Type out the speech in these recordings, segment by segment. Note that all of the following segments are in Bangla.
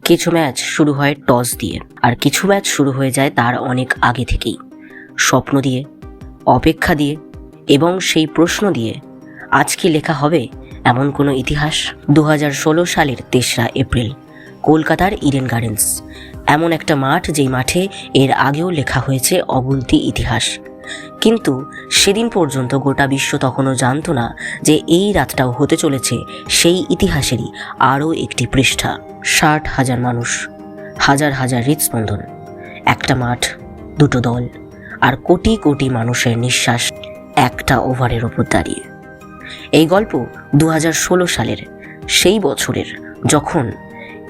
কিছু ম্যাচ শুরু হয় টস দিয়ে, আর কিছু ম্যাচ শুরু হয়ে যায় তার অনেক আগে থেকেই, স্বপ্ন দিয়ে, অপেক্ষা দিয়ে এবং সেই প্রশ্ন দিয়ে আজ কি লেখা হবে এমন কোনো ইতিহাস। 2016 সালের 3রা এপ্রিল কলকাতার ইডেন গার্ডেন্স, এমন একটা মাঠ যেই মাঠে এর আগেও লেখা হয়েছে অগুন্তি ইতিহাস। কিন্তু সেদিন পর্যন্ত গোটা বিশ্ব তখনও জানতো না যে এই রাতটাও হতে চলেছে সেই ইতিহাসেরই আরও একটি পৃষ্ঠা। 60,000 মানুষ, হাজার হাজার হৃদস্পন্দন, একটা মাঠ, দুটো দল আর কোটি কোটি মানুষের নিঃশ্বাস একটা ওভারের ওপর দাঁড়িয়ে। এই গল্প 2016 সালের, সেই বছরের যখন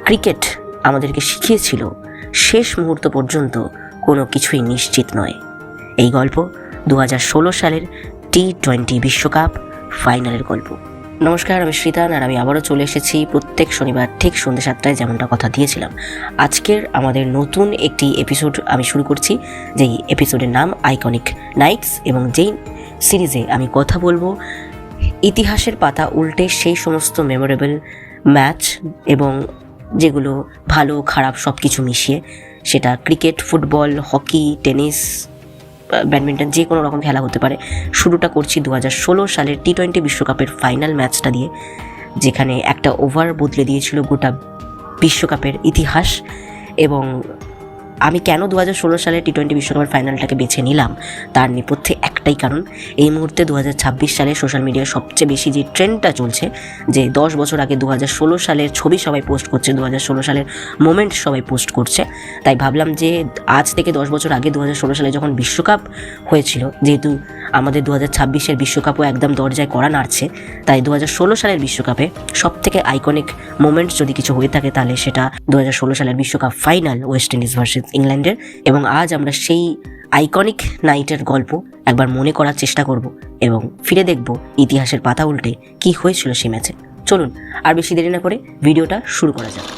ক্রিকেট আমাদেরকে শিখিয়েছিল শেষ মুহূর্ত পর্যন্ত কোনো কিছুই নিশ্চিত নয়। এই গল্প 2016 সালের T20 বিশ্বকাপ ফাইনালের গল্প। নমস্কার, আমি শ্রীতান, আর আমি আবারও চলে এসেছি প্রত্যেক শনিবার ঠিক সন্ধ্যে 7টায়, যেমনটা কথা দিয়েছিলাম। আজকের আমাদের নতুন একটি এপিসোড আমি শুরু করছি, যেই এপিসোডের নাম আইকনিক নাইটস, এবং যেই সিরিজে আমি কথা বলবো ইতিহাসের পাতা উল্টে সেই সমস্ত মেমোরেবল ম্যাচ, এবং যেগুলো ভালো খারাপ সব কিছু মিশিয়ে, সেটা cricket, football, hockey, tennis, badminton, যে কোনো রকম খেলা হতে পারে। শুরুটা করছি 2016 সালের T20 বিশ্বকাপের ফাইনাল ম্যাচটা দিয়ে, যেখানে একটা ওভার বদলে দিয়েছিল গোটা বিশ্বকাপের ইতিহাস। এবং আমি কেন 2016 সালের T20 বিশ্বকাপের ফাইনালটাকে বেছে নিলাম তার নেপথ্যে একটাই কারণ। এই মুহূর্তে 2026 সালে সোশ্যাল মিডিয়ায় সবচেয়ে বেশি যে ট্রেন্ডটা চলছে, যে 10 বছর আগে 2016 সালের ছবি সবাই পোস্ট করছে, 2016 সালের মোমেন্ট সবাই পোস্ট করছে। তাই ভাবলাম যে আজ থেকে 10 বছর আগে 2016 সালে যখন বিশ্বকাপ হয়েছিল, যেহেতু আমাদের 2026-এর বিশ্বকাপও একদম দরজায় কড়া নাড়ছে, তাই 2016 সালের বিশ্বকাপে সবথেকে আইকনিক মোমেন্ট যদি কিছু হয়ে থাকে তাহলে সেটা 2016 সালের বিশ্বকাপ ফাইনাল, ওয়েস্ট ইন্ডিজ ভার্সেস ইংল্যান্ডের। এবং আজ আমরা সেই আইকনিক নাইটের গল্প একবার মনে করার চেষ্টা করব এবং ফিরে দেখব ইতিহাসের পাতা উল্টে কি হয়েছিল সেই ম্যাচে। চলুন আর বেশি দেরি না করে ভিডিওটা শুরু করা যাক।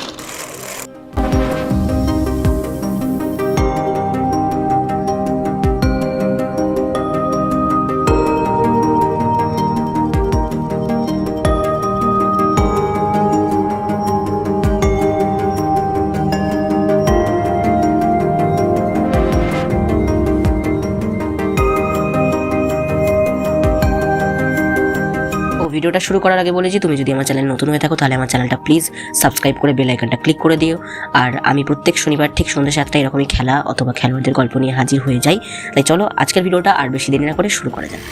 ভিডিওটা শুরু করার আগে বলেছি, তুমি যদি আমার চ্যানেল নতুন হয়ে থাকো তাহলে আমার চ্যানেলটা প্লিজ সাবস্ক্রাইব করে বেল আইকনটা ক্লিক করে দিও। আর আমি প্রত্যেক শনিবার ঠিক সন্ধ্যে 7টায় এরকমই খেলা অথবা খেলোয়াড়দের গল্প নিয়ে হাজির হয়ে যাই। তাই চলো আজকের ভিডিওটা আর বেশি দেরি না করে শুরু করা যাক।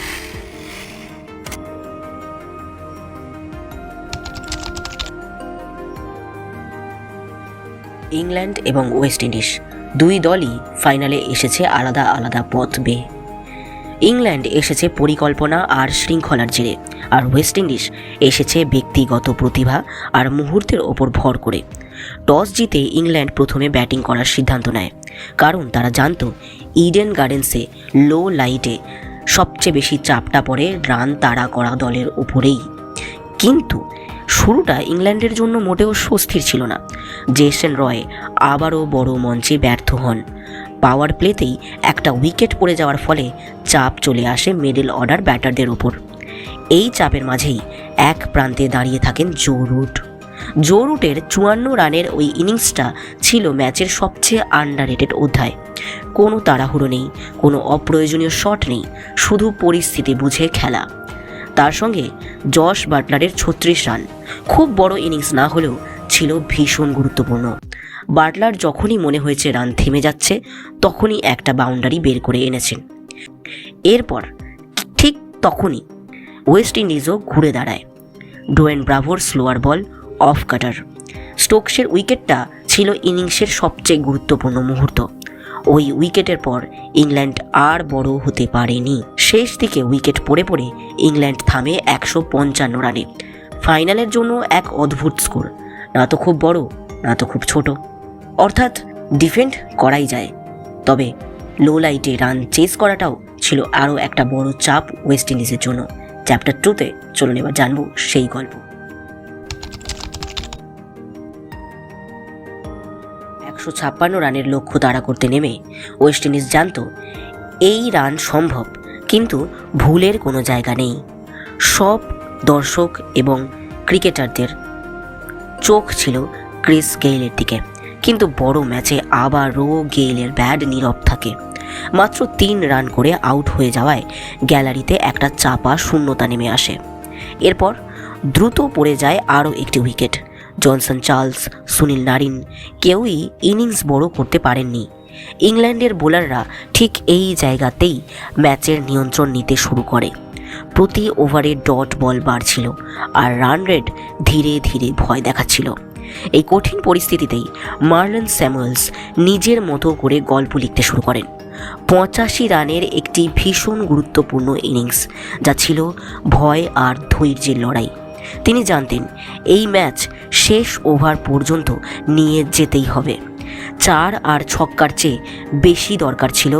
ইংল্যান্ড এবং ওয়েস্ট ইন্ডিজ দুই দলই ফাইনালে এসেছে আলাদা আলাদা পথ বেয়ে। ইংল্যান্ড এসেছে পরিকল্পনা আর শৃঙ্খলার জেরে, আর ওয়েস্ট ইন্ডিজ এসেছে ব্যক্তিগত প্রতিভা আর মুহূর্তের ওপর ভর করে। টস জিতে ইংল্যান্ড প্রথমে ব্যাটিং করার সিদ্ধান্ত নেয়, কারণ তারা জানতো ইডেন গার্ডেন্সে লো লাইটে সবচেয়ে বেশি চাপটা পড়ে রান তাড়া করা দলের ওপরেই। কিন্তু শুরুটা ইংল্যান্ডের জন্য মোটেও স্বস্তির ছিল না। জেসন রয় আবারও বড় মঞ্চে ব্যর্থ হন। পাওয়ার প্লেতেই একটা উইকেট পড়ে যাওয়ার ফলে চাপ চলে আসে মিডল অর্ডার ব্যাটারদের ওপর। এই চাপের মাঝেই এক প্রান্তে দাঁড়িয়ে থাকেন জো রুটের 54 রানের ওই ইনিংসটা ছিল ম্যাচের সবচেয়ে আন্ডাররেটেড অধ্যায়। কোনো তাড়াহুড়ো নেই, কোনো অপ্রয়োজনীয় শট নেই, শুধু পরিস্থিতি বুঝে খেলা। তার সঙ্গে জশ বাটলারের 36 রান, খুব বড় ইনিংস না হলেও ছিল ভীষণ গুরুত্বপূর্ণ। বাটলার যখনই মনে হয়েছে রান থেমে যাচ্ছে, তখনই একটা বাউন্ডারি বের করে এনেছেন। এরপর ঠিক তখনই ওয়েস্ট ইন্ডিজও ঘুরে দাঁড়ায়। ডোয়েন ব্রাভোর স্লোয়ার বল অফ কাটার, স্টোকসের উইকেটটা ছিল ইনিংসের সবচেয়ে গুরুত্বপূর্ণ মুহূর্ত। ওই উইকেটের পর ইংল্যান্ড আর বড় হতে পারেনি। শেষ দিকে উইকেট পড়ে পড়ে ইংল্যান্ড থামে 155 রানে। ফাইনালের জন্য এক অদ্ভুত স্কোর, না তো খুব বড় না তো খুব ছোট, অর্থাৎ ডিফেন্ড করাই যায়। তবে লো লাইটে রান চেস করাটাও ছিল আরও একটা বড় চাপ ওয়েস্ট ইন্ডিজের জন্য। চ্যাপ্টার 2তে চলুন এবার জানবো সেই গল্প। 156 রানের লক্ষ্য তাড়া করতে নেমে ওয়েস্ট ইন্ডিজ জানতো এই রান সম্ভব, কিন্তু ভুলের কোনো জায়গা নেই। সব দর্শক এবং ক্রিকেটারদের চোখ ছিল ক্রিস গেইলের দিকে। কিন্তু বড় ম্যাচে আবারও গেইলের ব্যাট নীরব থাকে। মাত্র 3 রান করে আউট হয়ে যাওয়ায় গ্যালারিতে একটা চাপা শূন্যতা নেমে আসে। এরপর দ্রুত পড়ে যায় আরও একটি wicket. Johnson Charles, Sunil Narine কেউই ইনিংস বড় করতে পারেননি। ইংল্যান্ডের বোলাররা ঠিক এই জায়গাতেই ম্যাচের নিয়ন্ত্রণ নিতে শুরু করে। প্রতি ওভারে ডট বল বাড়ছিল আর রান রেট ধীরে ধীরে ভয় দেখাচ্ছিল। এই কঠিন পরিস্থিতিতেই মার্লন স্যামুয়েলস নিজের মতো করে গল্প লিখতে শুরু করেন। 85 রানের একটি ভীষণ গুরুত্বপূর্ণ ইনিংস, যা ছিল ভয় আর ধৈর্যের লড়াই। তিনি জানতেন এই ম্যাচ শেষ ওভার পর্যন্ত নিয়ে যেতেই হবে। 4 আর ছক্কার চেয়ে বেশি দরকার ছিল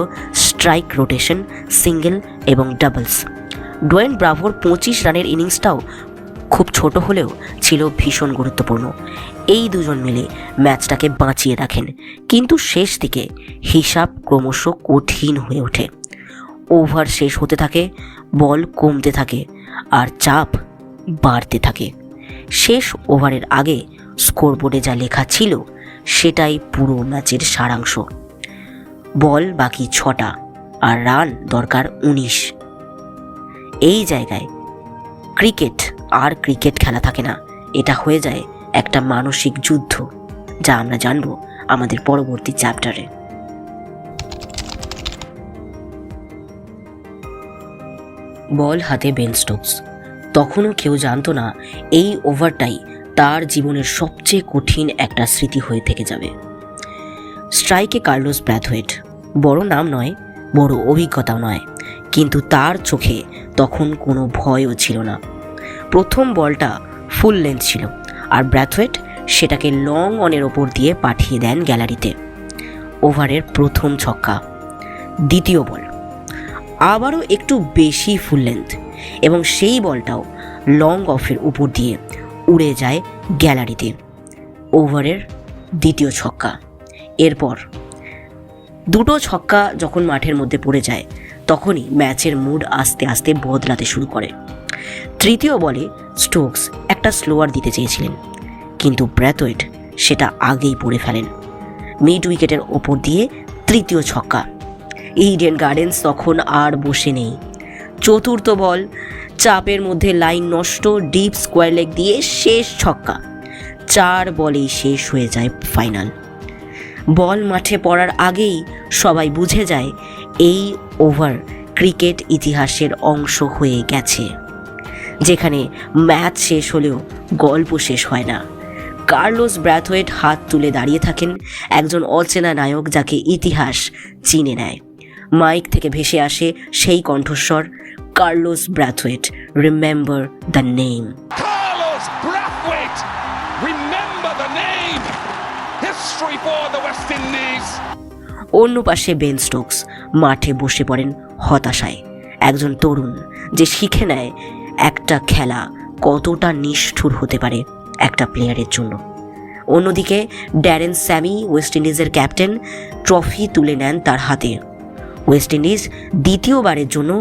স্ট্রাইক রোটেশন, সিঙ্গেল এবং ডাবলস। ডোয়েন ব্রাভোর 25 রানের ইনিংসটাও খুব ছোট হলেও ছিল ভীষণ গুরুত্বপূর্ণ। এই দুজন মিলে ম্যাচটাকে বাঁচিয়ে রাখেন, কিন্তু শেষ দিকে হিসাব ক্রমশ কঠিন হয়ে ওঠে। ওভার শেষ হতে থাকে, বল কমতে থাকে আর চাপ বাড়তে থাকে। শেষ ওভারের আগে স্কোরবোর্ডে যা লেখা ছিল সেটাই পুরো ম্যাচের সারাংশ। বল বাকি 6টা আর রান দরকার 19। এই জায়গায় ক্রিকেট আর ক্রিকেট খেলা থাকে না, এটা হয়ে যায় একটা মানসিক যুদ্ধ, যা আমরা জানবো আমাদের পরবর্তী চ্যাপ্টারে। বল হাতে বেন স্টোকস। তখনও কেউ জানতো না এই ওভারটাই তার জীবনের সবচেয়ে কঠিন একটা স্মৃতি হয়ে থেকে যাবে। স্ট্রাইকে কার্লোস ব্র্যাথওয়েট। বড় নাম নয়, বড় অভিজ্ঞতাও নয়, কিন্তু তার চোখে তখন কোনো ভয়ও ছিল না। প্রথম বলটা ফুল লেন্থ ছিল আর ব্র্যাথওয়েট সেটাকে লং অনের ওপর দিয়ে পাঠিয়ে দেন গ্যালারিতে। ওভারের প্রথম ছক্কা। দ্বিতীয় বল আবারও একটু বেশি ফুল লেন্থ এবং সেই বলটাও লং অফের উপর দিয়ে উড়ে যায় গ্যালারিতে। ওভারের দ্বিতীয় ছক্কা। এরপর দুটো ছক্কা যখন মাঠের মধ্যে পড়ে যায় তখনই ম্যাচের মুড আস্তে আস্তে বদলাতে শুরু করে। তৃতীয় বলে স্টোকস একটা স্লোয়ার দিতে চেয়েছিলেন, কিন্তু ব্র্যাথওয়েট সেটা আগেই পড়ে ফেলেন। মিড উইকেটের ওপর দিয়ে তৃতীয় ছক্কা। ইডেন গার্ডেন্স তখন আর বসে নেই। চতুর্থ বল, চাপের মধ্যে লাইন নষ্ট, ডিপ স্কোয়ার লেগ দিয়ে শেষ ছক্কা। 4 বলেই শেষ হয়ে যায় ফাইনাল। বল মাঠে পড়ার আগেই সবাই বুঝে যায় এই ওভার ক্রিকেট ইতিহাসের অংশ হয়ে গেছে, যেখানে ম্যাচ শেষ হলেও গল্প শেষ হয় না। কার্লোস ব্র্যাথওয়েট হাত তুলে দাঁড়িয়ে থাকেন, একজন অচেনা নায়ক যাকে ইতিহাস চিনে নেয়। মাইক থেকে ভেসে আসে সেই কণ্ঠস্বর, Carlos Brathwaite, remember the name. Carlos Brathwaite, remember the name. History for the West Indies. অন্য পাশে বেন স্টোকস মাঠে বসে পড়েন হতাশায়। একজন তরুণ যে শিখে নেয় একটা খেলা কতটা নিষ্ঠুর হতে পারে একটা প্লেয়ারের জন্য। অন্যদিকে ড্যারেন স্যামি, ওয়েস্ট ইন্ডিজের ক্যাপ্টেন, ট্রফি তুলে নেন তার হাতে। ওয়েস্ট ইন্ডিজ দ্বিতীয়বারের জন্য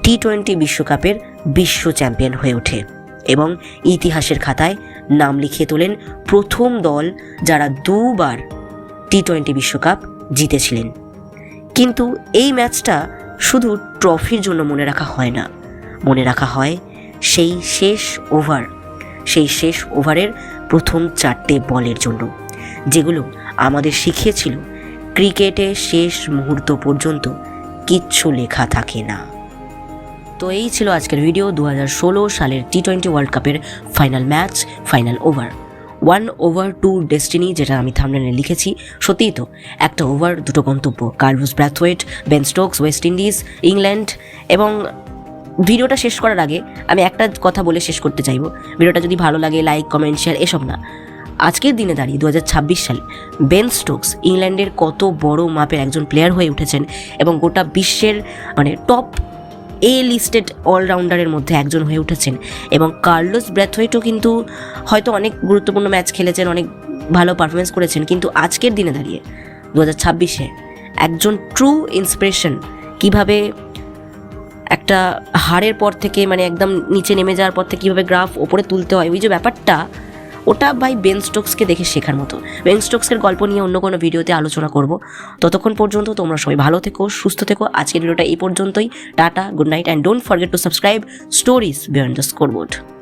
টি-20 বিশ্বকাপের বিশ্ব চ্যাম্পিয়ন হয়ে ওঠে এবং ইতিহাসের খাতায় নাম লিখিয়ে তোলেন প্রথম দল যারা 2 বার টি-20 বিশ্বকাপ জিতেছিলেন। কিন্তু এই ম্যাচটা শুধু ট্রফির জন্য মনে রাখা হয় না, মনে রাখা হয় সেই শেষ ওভারের প্রথম 4টে বলের জন্য, যেগুলো আমাদের শিখিয়েছিল ক্রিকেটে শেষ মুহূর্ত পর্যন্ত কিচ্ছু লেখা থাকে না। তো এই ছিল আজকের ভিডিও। 2016 সালের টি-20 ওয়ার্ল্ড কাপের final match, final over. 1 over 2 destiny, যেটা আমি থাম্বনেলে লিখেছি। সত্যিই তো, একটা ওভার, দুটো গন্তব্য। Carlos Brathwaite, Ben Stokes, West Indies, England. এবং ভিডিওটা শেষ করার আগে আমি একটা কথা বলে শেষ করতে চাইবো, ভিডিওটা যদি ভালো লাগে লাইক, কমেন্ট, শেয়ার এসব না। আজকের দিনে দাঁড়িয়ে 2026 সালে বেন স্টোকস ইংল্যান্ডের কত বড় মাপের একজন প্লেয়ার হয়ে উঠেছেন এবং গোটা বিশ্বের টপ লিস্টেড অলরাউন্ডারের মধ্যে একজন হয়ে উঠেছেন। এবং কার্লোস ব্র্যাথওয়েটও কিন্তু হয়তো অনেক গুরুত্বপূর্ণ ম্যাচ খেলেছেন, অনেক ভালো পারফরমেন্স করেছেন, কিন্তু আজকের দিনে দাঁড়িয়ে 2026-এ একজন ট্রু ইন্সপিরেশন, কিভাবে একটা হারের পর থেকে একদম নিচে নেমে যাওয়ার পর থেকে কীভাবে গ্রাফ ওপরে তুলতে হয়, ওই যে ব্যাপারটা ওটা ভাই বেন স্টোকসকে দেখে শেখার মতো। বেন স্টোকসের গল্প নিয়ে অন্য কোনো ভিডিওতে আলোচনা করব। ততক্ষণ পর্যন্ত তোমরা সবাই ভালো থেকো, সুস্থ থেকো। আজকের ভিডিওটা এই পর্যন্তই। Tata, good night, and don't forget to subscribe stories beyond the scoreboard.